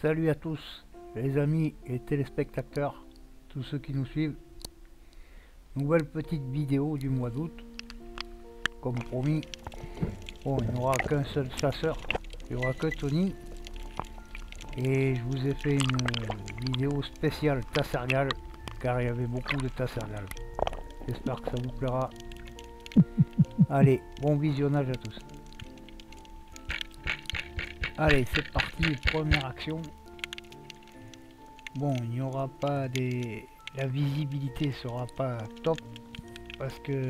Salut à tous, les amis et téléspectateurs, tous ceux qui nous suivent. Nouvelle petite vidéo du mois d'août. Comme promis, bon, il n'y aura qu'un seul chasseur, il n'y aura que Tony. Et je vous ai fait une vidéo spéciale Tassergal, car il y avait beaucoup de Tassergal. J'espère que ça vous plaira. Allez, bon visionnage à tous. Allez, c'est parti, première action. Bon, il n'y aura pas des... La visibilité sera pas top, parce que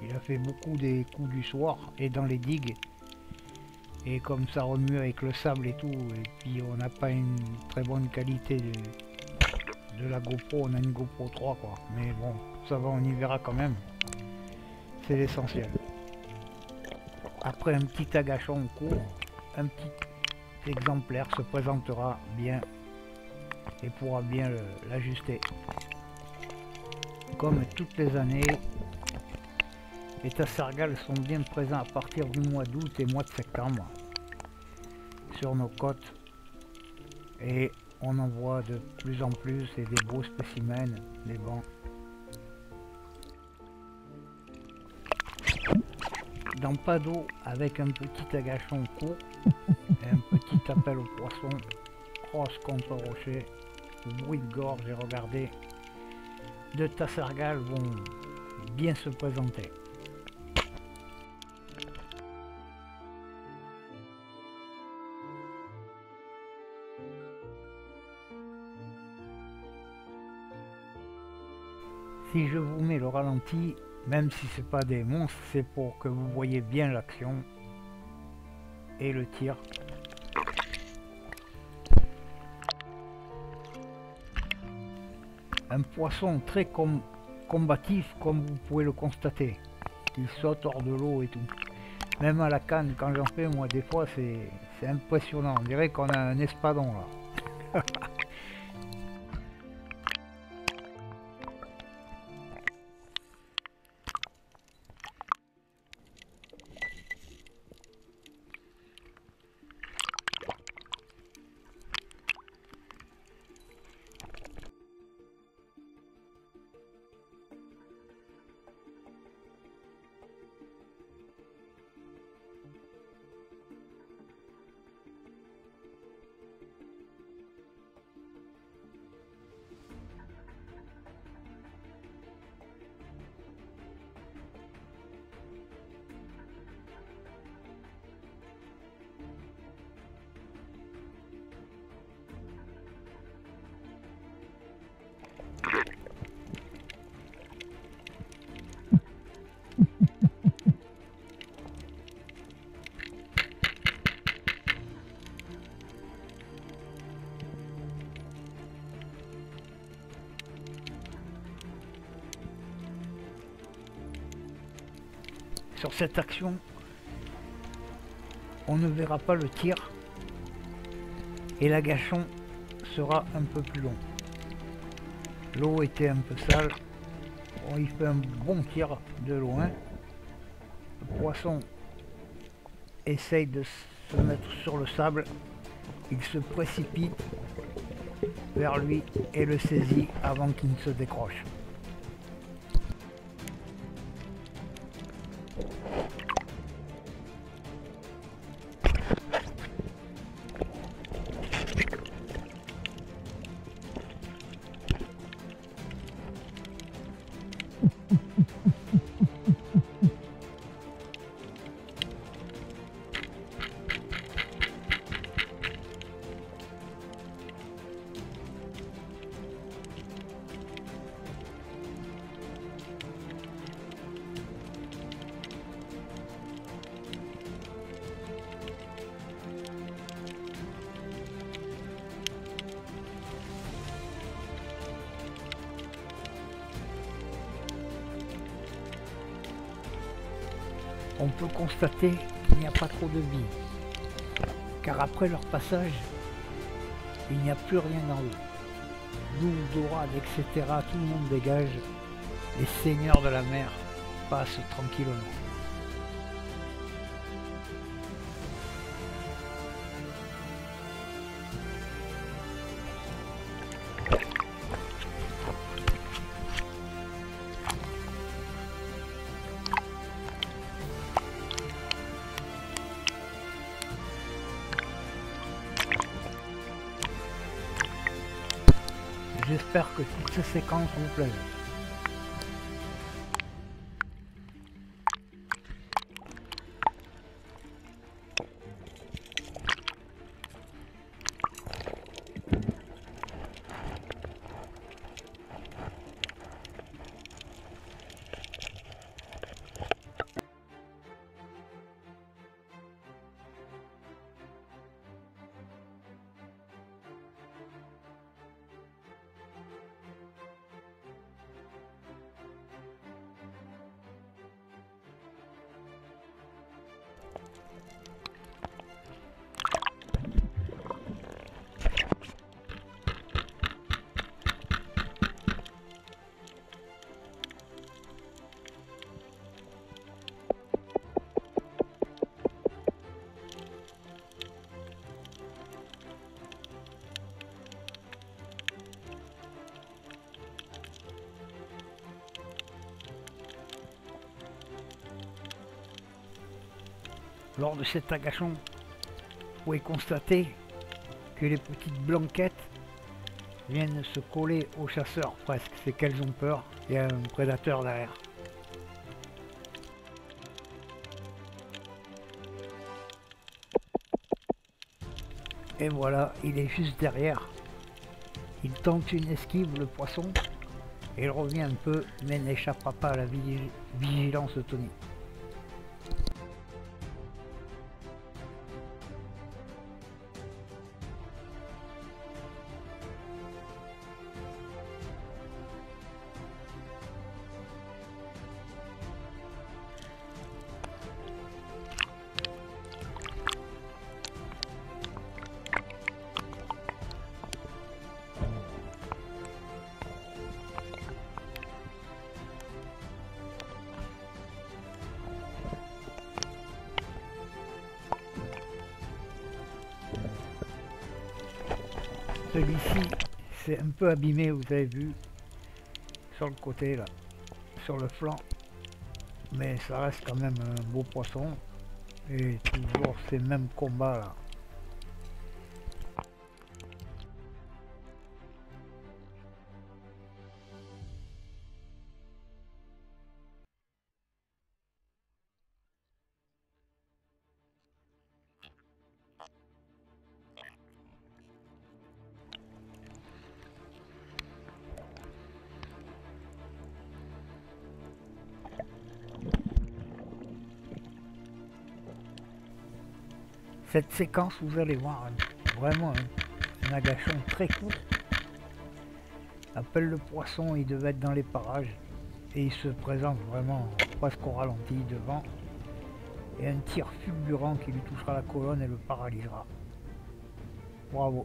il a fait beaucoup des coups du soir et dans les digues. Et comme ça remue avec le sable et tout, et puis on n'a pas une très bonne qualité de la GoPro, on a une GoPro 3 quoi. Mais bon, ça va, on y verra quand même. C'est l'essentiel. Après un petit agachon court, un petit exemplaire se présentera bien et pourra bien l'ajuster. Comme toutes les années, les Tassergals sont bien présents à partir du mois d'août et mois de septembre sur nos côtes, et on en voit de plus en plus et des beaux spécimens, des bancs. Dans pas d'eau, avec un petit agachon court et un petit appel au poisson, crosse contre rocher, ou bruit de gorge, et regardez, deux Tassergals vont bien se présenter. Si je vous mets le ralenti, même si c'est pas des monstres, c'est pour que vous voyez bien l'action et le tir. Un poisson très combatif, comme vous pouvez le constater. Il saute hors de l'eau et tout. Même à la canne, quand j'en fais, moi, des fois, c'est impressionnant. On dirait qu'on a un espadon là. Sur cette action, on ne verra pas le tir et l'agachon sera un peu plus long. L'eau était un peu sale. Bon, il fait un bon tir de loin. Le poisson essaye de se mettre sur le sable. Il se précipite vers lui et le saisit avant qu'il ne se décroche. On peut constater qu'il n'y a pas trop de vie, car après leur passage, il n'y a plus rien dans l'eau. Loups, dorades, etc., tout le monde dégage, les seigneurs de la mer passent tranquillement. J'espère que toutes ces séquences vous plaisent. Lors de cet agachon, vous pouvez constater que les petites blanquettes viennent se coller aux chasseurs presque. C'est qu'elles ont peur, il y a un prédateur derrière. Et voilà, il est juste derrière. Il tente une esquive, le poisson, et il revient un peu, mais n'échappera pas à la vigilance de Tony. Celui-ci, c'est un peu abîmé, vous avez vu, sur le côté là, sur le flanc. Mais ça reste quand même un beau poisson. Et toujours ces mêmes combats là. Cette séquence, vous allez voir, vraiment un agachon très court. Appelle le poisson, il devait être dans les parages. Et il se présente vraiment presque au ralenti devant. Et un tir fulgurant qui lui touchera la colonne et le paralysera. Bravo.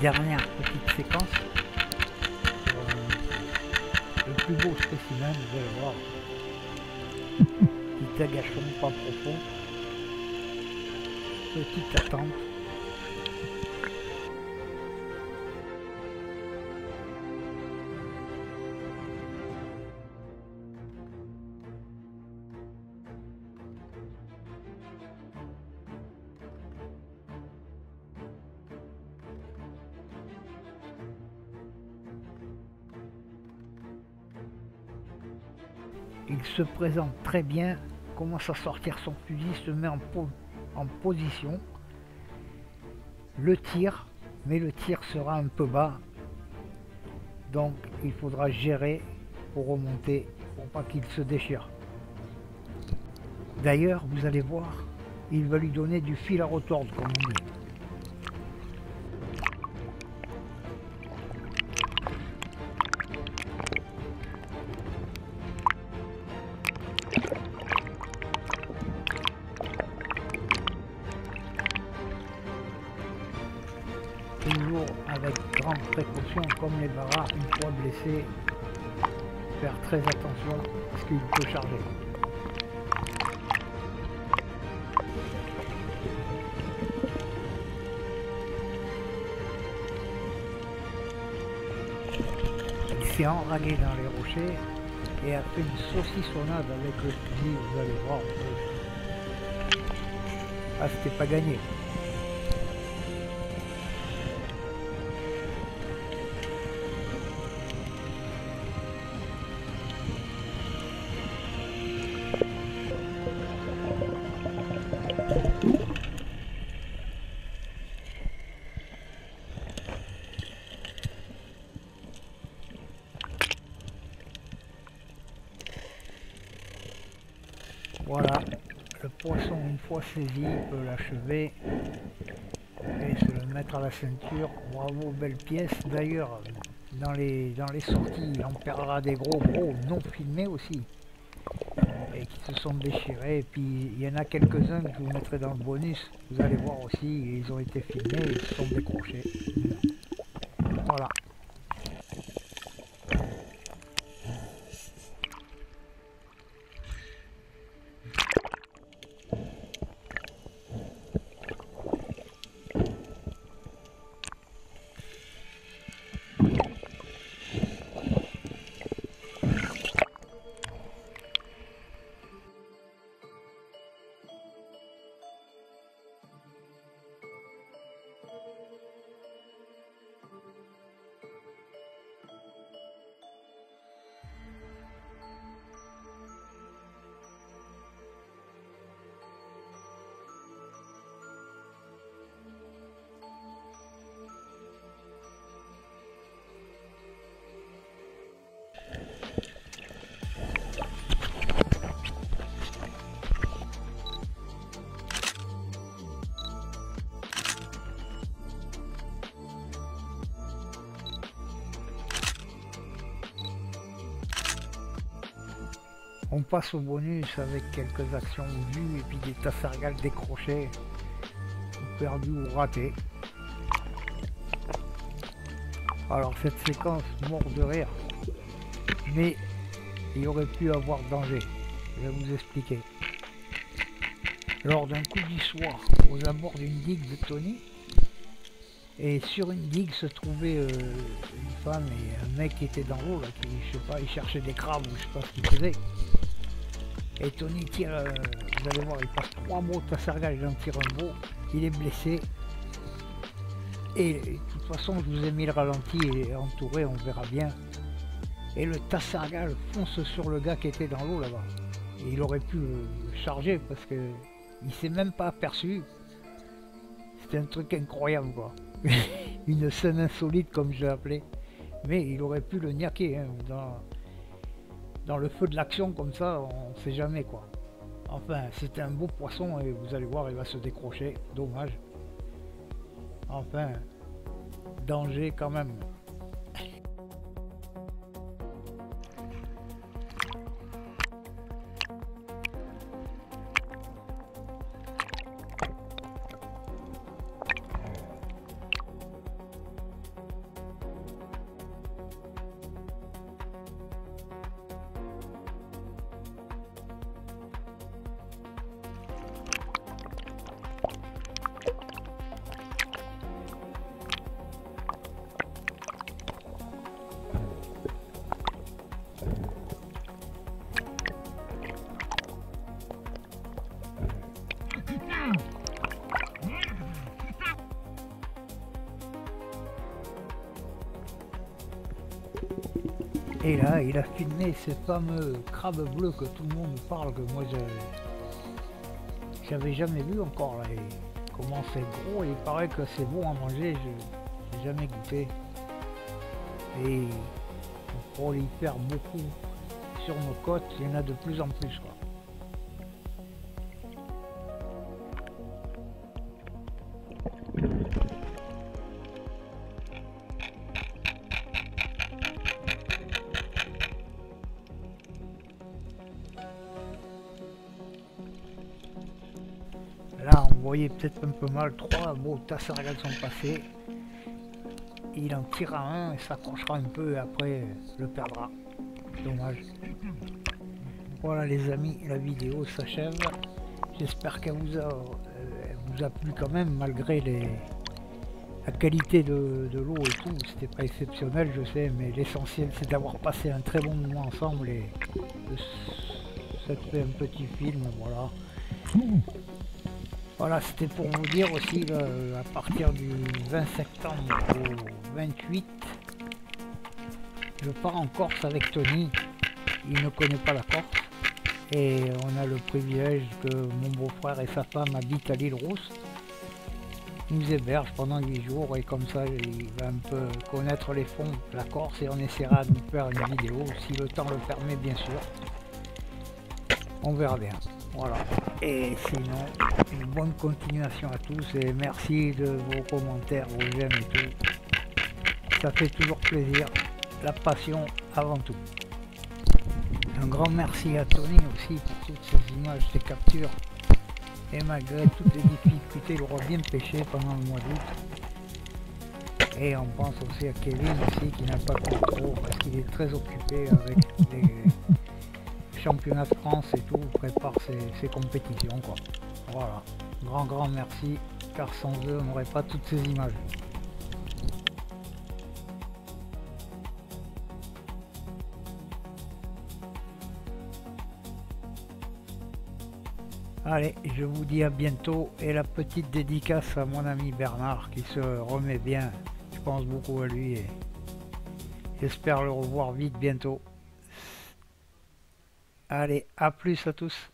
Dernière petite séquence. Le plus beau spécimen, vous allez voir. Petit agachon, pas profond. Petite attente. il se présente très bien, commence à sortir son fusil, se met en position, le tire, mais le tir sera un peu bas, donc il faudra gérer pour remonter, pour pas qu'il se déchire. D'ailleurs, vous allez voir, il va lui donner du fil à retordre, comme on dit. Toujours avec grande précaution, comme les barras, une fois blessé, faire très attention parce qu'il peut charger. Il s'est enragué dans les rochers et a fait une saucissonnade avec le fusil, vous allez voir. Ah, c'était pas gagné. Voilà, le poisson une fois saisi peut l'achever et se le mettre à la ceinture. Bravo, belle pièce. D'ailleurs, dans les sorties, on perdra des gros non filmés aussi et qui se sont déchirés. Et puis il y en a quelques-uns que je vous mettrai dans le bonus. Vous allez voir aussi, ils ont été filmés et ils se sont décrochés. Voilà. On passe au bonus avec quelques actions vues et puis des tassargales décrochées, perdues ou ratées. Alors cette séquence mort de rire, mais il y aurait pu avoir danger. Je vais vous expliquer. Lors d'un coup du soir, aux abords d'une digue de Tony, et sur une digue se trouvait une femme et un mec qui était dans l'eau, là, qui, je sais pas, il cherchait des crabes ou je sais pas ce qu'il faisait. Et Tony tire, vous allez voir, il passe 3 mots de tassargale, il en tire un beau, il est blessé. Et de toute façon, je vous ai mis le ralenti et entouré, on verra bien. Et le tassargale fonce sur le gars qui était dans l'eau là-bas. Et il aurait pu charger parce que il s'est même pas aperçu. C'était un truc incroyable quoi. Une scène insolite comme je l'ai appelé. Mais il aurait pu le niaquer hein, dans le feu de l'action comme ça, on sait jamais quoi. Enfin, c'était un beau poisson et vous allez voir, il va se décrocher. Dommage. Enfin, danger quand même. Et là, il a filmé ces fameux crabes bleus que tout le monde parle, que moi j'avais jamais vu encore là. Et comment c'est gros, et il paraît que c'est bon à manger, je n'ai jamais goûté. Et on prolifère beaucoup sur nos côtes, il y en a de plus en plus quoi. Là on voyait peut-être un peu mal, 3 beaux tassargales sont passés. Il en tirera un et s'accrochera un peu et après le perdra. Dommage. Voilà les amis, la vidéo s'achève. J'espère qu'elle vous a plu quand même malgré la qualité de l'eau et tout. C'était pas exceptionnel je sais, mais l'essentiel c'est d'avoir passé un très bon moment ensemble et de s'être fait un petit film, voilà. Voilà, c'était pour vous dire aussi, à partir du 20 septembre au 28, je pars en Corse avec Tony. Il ne connaît pas la Corse. Et on a le privilège que mon beau-frère et sa femme habitent à l'île Rousse. Il nous héberge pendant 8 jours et comme ça, il va un peu connaître les fonds de la Corse et on essaiera de nous faire une vidéo, si le temps le permet bien sûr. On verra bien. Voilà. Et sinon, une bonne continuation à tous et merci de vos commentaires, vos j'aime et tout. Ça fait toujours plaisir. La passion avant tout. Un grand merci à Tony aussi pour toutes ces images, ces captures. Et malgré toutes les difficultés, il aura bien pêché pendant le mois d'août. Et on pense aussi à Kevin aussi qui n'a pas de trop parce qu'il est très occupé avec des championnats de France et tout, prépare ses compétitions quoi. Voilà, grand merci, car sans eux on n'aurait pas toutes ces images. Allez, je vous dis à bientôt et la petite dédicace à mon ami Bernard qui se remet bien, je pense beaucoup à lui et j'espère le revoir vite bientôt. Allez, à plus à tous.